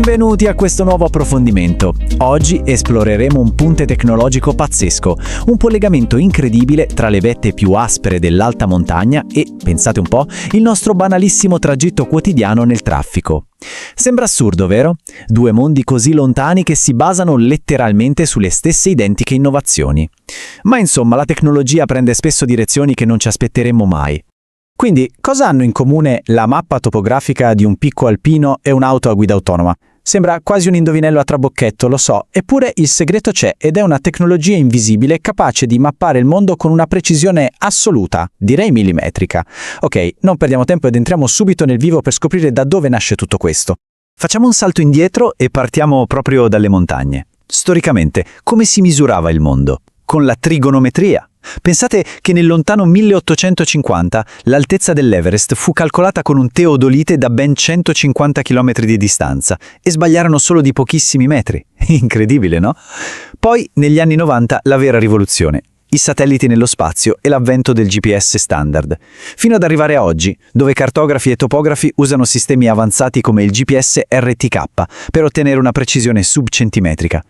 Benvenuti a questo nuovo approfondimento. Oggi esploreremo un ponte tecnologico pazzesco, un collegamento incredibile tra le vette più aspre dell'alta montagna e, pensate un po', il nostro banalissimo tragitto quotidiano nel traffico. Sembra assurdo, vero? Due mondi così lontani che si basano letteralmente sulle stesse identiche innovazioni. Ma insomma, la tecnologia prende spesso direzioni che non ci aspetteremmo mai. Quindi, cosa hanno in comune la mappa topografica di un picco alpino e un'auto a guida autonoma? Sembra quasi un indovinello a trabocchetto, lo so, eppure il segreto c'è ed è una tecnologia invisibile capace di mappare il mondo con una precisione assoluta, direi millimetrica. Ok, non perdiamo tempo ed entriamo subito nel vivo per scoprire da dove nasce tutto questo. Facciamo un salto indietro e partiamo proprio dalle montagne. Storicamente, come si misurava il mondo? Con la trigonometria. Pensate che nel lontano 1850 l'altezza dell'Everest fu calcolata con un teodolite da ben 150 km di distanza e sbagliarono solo di pochissimi metri. Incredibile, no? Poi, negli anni 90, la vera rivoluzione. I satelliti nello spazio e l'avvento del GPS standard, fino ad arrivare a oggi, dove cartografi e topografi usano sistemi avanzati come il GPS RTK per ottenere una precisione subcentimetrica.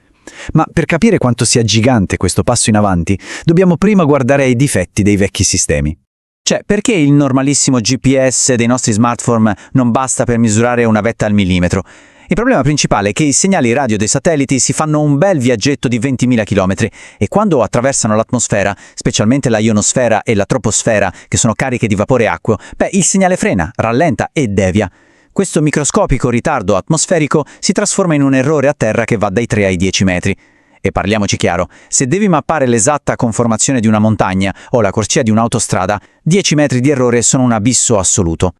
Ma per capire quanto sia gigante questo passo in avanti, dobbiamo prima guardare ai difetti dei vecchi sistemi. Cioè, perché il normalissimo GPS dei nostri smartphone non basta per misurare una vetta al millimetro? Il problema principale è che i segnali radio dei satelliti si fanno un bel viaggetto di 20.000 km e quando attraversano l'atmosfera, specialmente la ionosfera e la troposfera, che sono cariche di vapore acqueo, il segnale frena, rallenta e devia. Questo microscopico ritardo atmosferico si trasforma in un errore a terra che va dai 3 ai 10 metri. E parliamoci chiaro, se devi mappare l'esatta conformazione di una montagna o la corsia di un'autostrada, 10 metri di errore sono un abisso assoluto.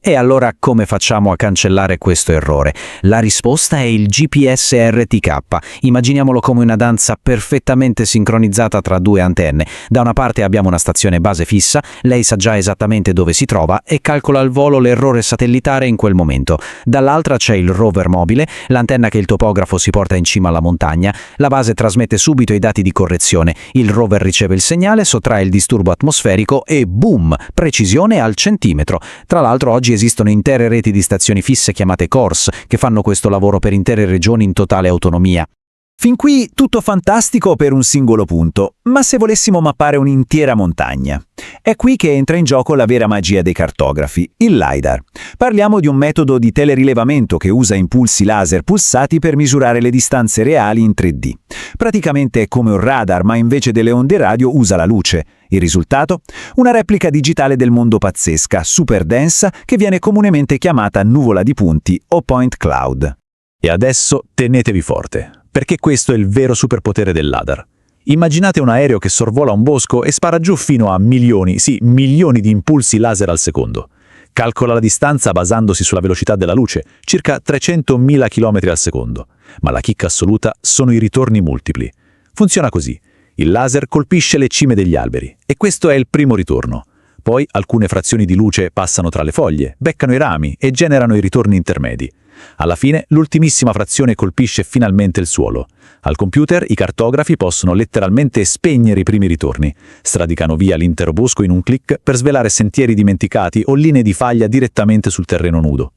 E allora come facciamo a cancellare questo errore? La risposta è il GPS RTK. Immaginiamolo come una danza perfettamente sincronizzata tra due antenne. Da una parte abbiamo una stazione base fissa, lei sa già esattamente dove si trova e calcola al volo l'errore satellitare in quel momento. Dall'altra c'è il rover mobile, l'antenna che il topografo si porta in cima alla montagna. La base trasmette subito i dati di correzione. Il rover riceve il segnale, sottrae il disturbo atmosferico e boom! Precisione al centimetro. Tra l'altro oggi esistono intere reti di stazioni fisse chiamate CORS che fanno questo lavoro per intere regioni in totale autonomia. Fin qui tutto fantastico per un singolo punto, ma se volessimo mappare un'intera montagna? È qui che entra in gioco la vera magia dei cartografi, il LiDAR. Parliamo di un metodo di telerilevamento che usa impulsi laser pulsati per misurare le distanze reali in 3D. Praticamente è come un radar, ma invece delle onde radio usa la luce. Il risultato? Una replica digitale del mondo pazzesca, super densa, che viene comunemente chiamata nuvola di punti o point cloud. E adesso tenetevi forte, perché questo è il vero superpotere del LiDAR. Immaginate un aereo che sorvola un bosco e spara giù fino a milioni di impulsi laser al secondo. Calcola la distanza basandosi sulla velocità della luce, circa 300.000 km al secondo. Ma la chicca assoluta sono i ritorni multipli. Funziona così. Il laser colpisce le cime degli alberi e questo è il primo ritorno. Poi alcune frazioni di luce passano tra le foglie, beccano i rami e generano i ritorni intermedi. Alla fine l'ultimissima frazione colpisce finalmente il suolo. Al computer i cartografi possono letteralmente spegnere i primi ritorni. Stradicano via l'intero bosco in un click per svelare sentieri dimenticati o linee di faglia direttamente sul terreno nudo.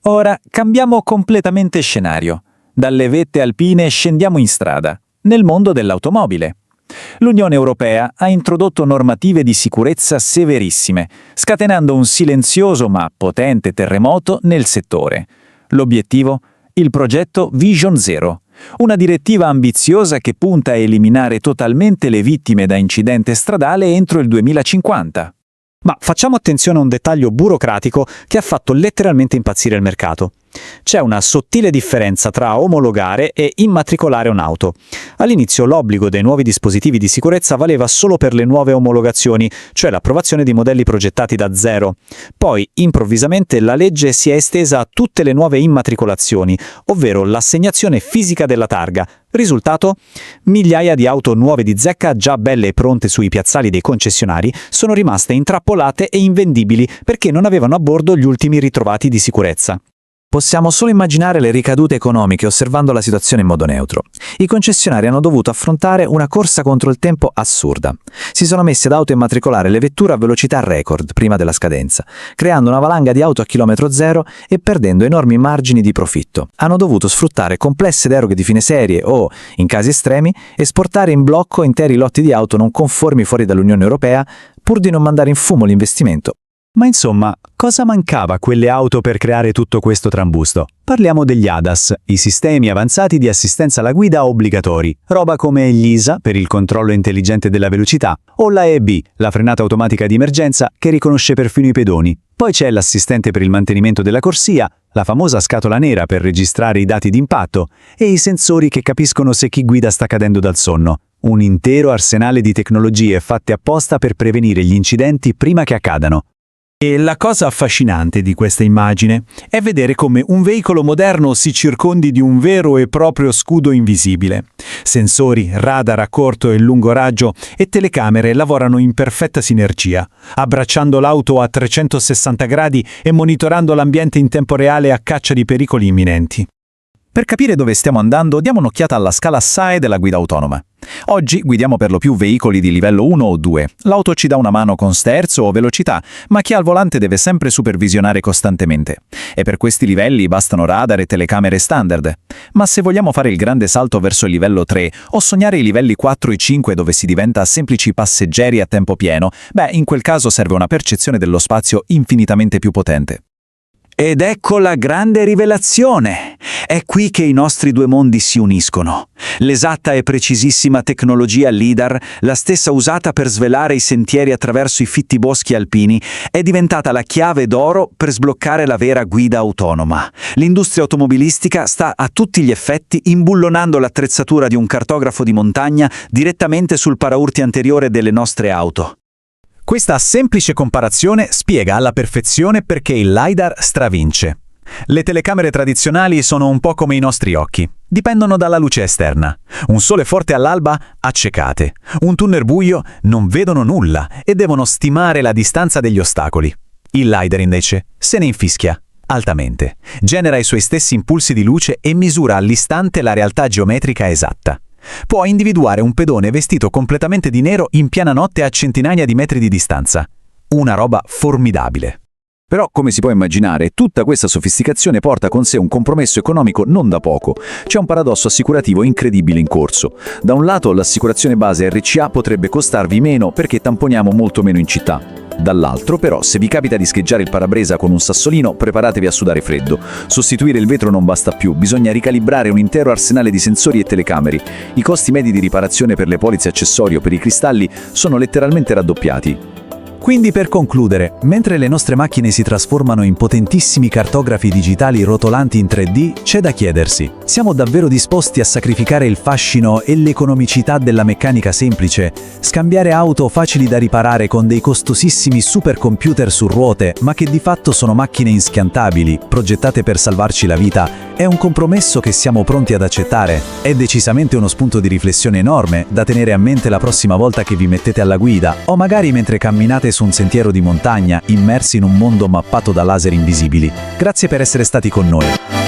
Ora cambiamo completamente scenario. Dalle vette alpine scendiamo in strada, nel mondo dell'automobile. L'Unione Europea ha introdotto normative di sicurezza severissime, scatenando un silenzioso ma potente terremoto nel settore. L'obiettivo? Il progetto Vision Zero, una direttiva ambiziosa che punta a eliminare totalmente le vittime da incidente stradale entro il 2050. Ma facciamo attenzione a un dettaglio burocratico che ha fatto letteralmente impazzire il mercato. C'è una sottile differenza tra omologare e immatricolare un'auto. All'inizio l'obbligo dei nuovi dispositivi di sicurezza valeva solo per le nuove omologazioni, cioè l'approvazione di modelli progettati da zero. Poi, improvvisamente, la legge si è estesa a tutte le nuove immatricolazioni, ovvero l'assegnazione fisica della targa. Risultato? Migliaia di auto nuove di zecca, già belle e pronte sui piazzali dei concessionari, sono rimaste intrappolate e invendibili perché non avevano a bordo gli ultimi ritrovati di sicurezza. Possiamo solo immaginare le ricadute economiche osservando la situazione in modo neutro. I concessionari hanno dovuto affrontare una corsa contro il tempo assurda. Si sono messi ad autoimmatricolare le vetture a velocità record prima della scadenza, creando una valanga di auto a chilometro zero e perdendo enormi margini di profitto. Hanno dovuto sfruttare complesse deroghe di fine serie o, in casi estremi, esportare in blocco interi lotti di auto non conformi fuori dall'Unione Europea pur di non mandare in fumo l'investimento. Ma insomma, cosa mancava a quelle auto per creare tutto questo trambusto? Parliamo degli ADAS, i sistemi avanzati di assistenza alla guida obbligatori, roba come gli ISA per il controllo intelligente della velocità o la EB, la frenata automatica di emergenza che riconosce perfino i pedoni. Poi c'è l'assistente per il mantenimento della corsia, la famosa scatola nera per registrare i dati d'impatto e i sensori che capiscono se chi guida sta cadendo dal sonno. Un intero arsenale di tecnologie fatte apposta per prevenire gli incidenti prima che accadano. E la cosa affascinante di questa immagine è vedere come un veicolo moderno si circondi di un vero e proprio scudo invisibile. Sensori, radar a corto e lungo raggio e telecamere lavorano in perfetta sinergia, abbracciando l'auto a 360 gradi e monitorando l'ambiente in tempo reale a caccia di pericoli imminenti. Per capire dove stiamo andando, diamo un'occhiata alla scala SAE della guida autonoma. Oggi guidiamo per lo più veicoli di livello 1 o 2. L'auto ci dà una mano con sterzo o velocità, ma chi ha il volante deve sempre supervisionare costantemente. E per questi livelli bastano radar e telecamere standard. Ma se vogliamo fare il grande salto verso il livello 3 o sognare i livelli 4 e 5 dove si diventa semplici passeggeri a tempo pieno, in quel caso serve una percezione dello spazio infinitamente più potente. Ed ecco la grande rivelazione! È qui che i nostri due mondi si uniscono. L'esatta e precisissima tecnologia LIDAR, la stessa usata per svelare i sentieri attraverso i fitti boschi alpini, è diventata la chiave d'oro per sbloccare la vera guida autonoma. L'industria automobilistica sta a tutti gli effetti imbullonando l'attrezzatura di un cartografo di montagna direttamente sul paraurti anteriore delle nostre auto. Questa semplice comparazione spiega alla perfezione perché il LiDAR stravince. Le telecamere tradizionali sono un po' come i nostri occhi. Dipendono dalla luce esterna. Un sole forte all'alba, accecate. Un tunnel buio, non vedono nulla e devono stimare la distanza degli ostacoli. Il LiDAR invece se ne infischia altamente. Genera i suoi stessi impulsi di luce e misura all'istante la realtà geometrica esatta. Può individuare un pedone vestito completamente di nero in piena notte a centinaia di metri di distanza. Una roba formidabile. Però, come si può immaginare, tutta questa sofisticazione porta con sé un compromesso economico non da poco. C'è un paradosso assicurativo incredibile in corso. Da un lato, l'assicurazione base RCA potrebbe costarvi meno perché tamponiamo molto meno in città. Dall'altro, però, se vi capita di scheggiare il parabreza con un sassolino, preparatevi a sudare freddo. Sostituire il vetro non basta più, bisogna ricalibrare un intero arsenale di sensori e telecamere. I costi medi di riparazione per le polizze accessorio per i cristalli sono letteralmente raddoppiati. Quindi per concludere, mentre le nostre macchine si trasformano in potentissimi cartografi digitali rotolanti in 3D, c'è da chiedersi: siamo davvero disposti a sacrificare il fascino e l'economicità della meccanica semplice? Scambiare auto facili da riparare con dei costosissimi supercomputer su ruote, ma che di fatto sono macchine inschiantabili, progettate per salvarci la vita, è un compromesso che siamo pronti ad accettare? È decisamente uno spunto di riflessione enorme da tenere a mente la prossima volta che vi mettete alla guida, o magari mentre camminate su un sentiero di montagna immersi in un mondo mappato da laser invisibili. Grazie per essere stati con noi.